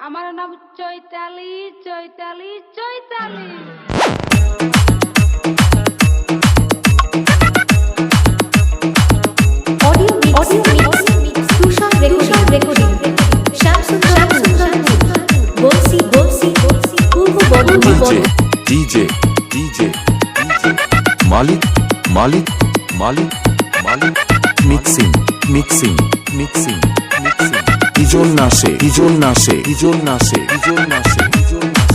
আমার নাম চৈতালি চৈতালি চৈতালি। মালিক মালিক মালিক মালিক mixing mixing mixing mixing ইজন নাশে ইজন নাশে ইজন নাশে ইজন নাশে ইজন নাশে।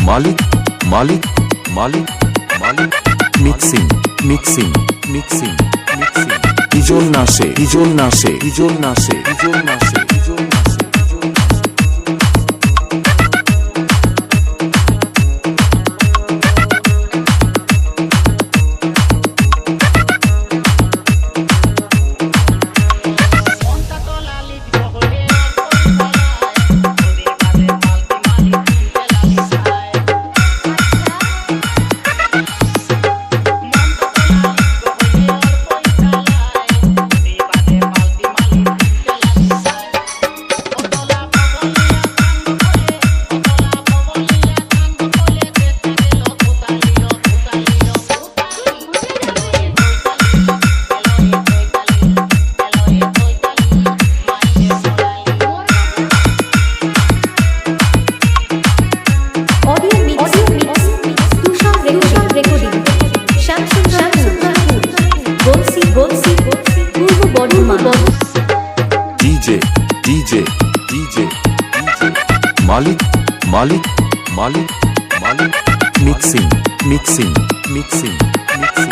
মালিক মালিক মালিক মালিক মিক্সিং মিক্সিং মিক্সিং মিক্সিং ইজন নাশে ইজন নাশে ইজন নাশে ইজন নাশে ইজন নাশে। মালিক মালিক মালিক মালিক মিক্সিং মিক্সিং মিক্সিং মিক্সিং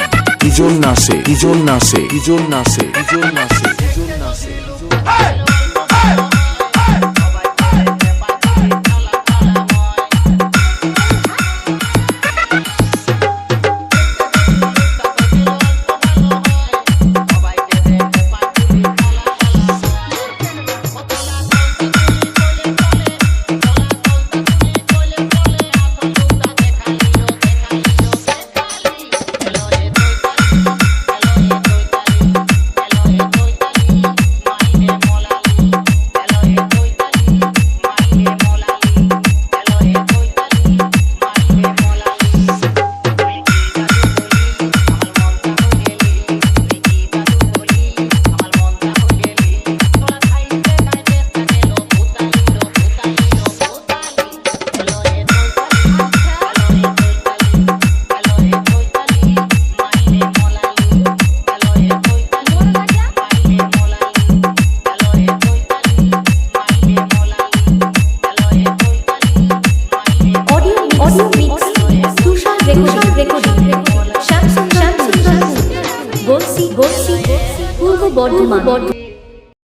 ইজন নাশে ইজন নাশে ইজন নাশে ইজন নাশে ইজন নাশে। Mola পূর্ব বর্ধমান।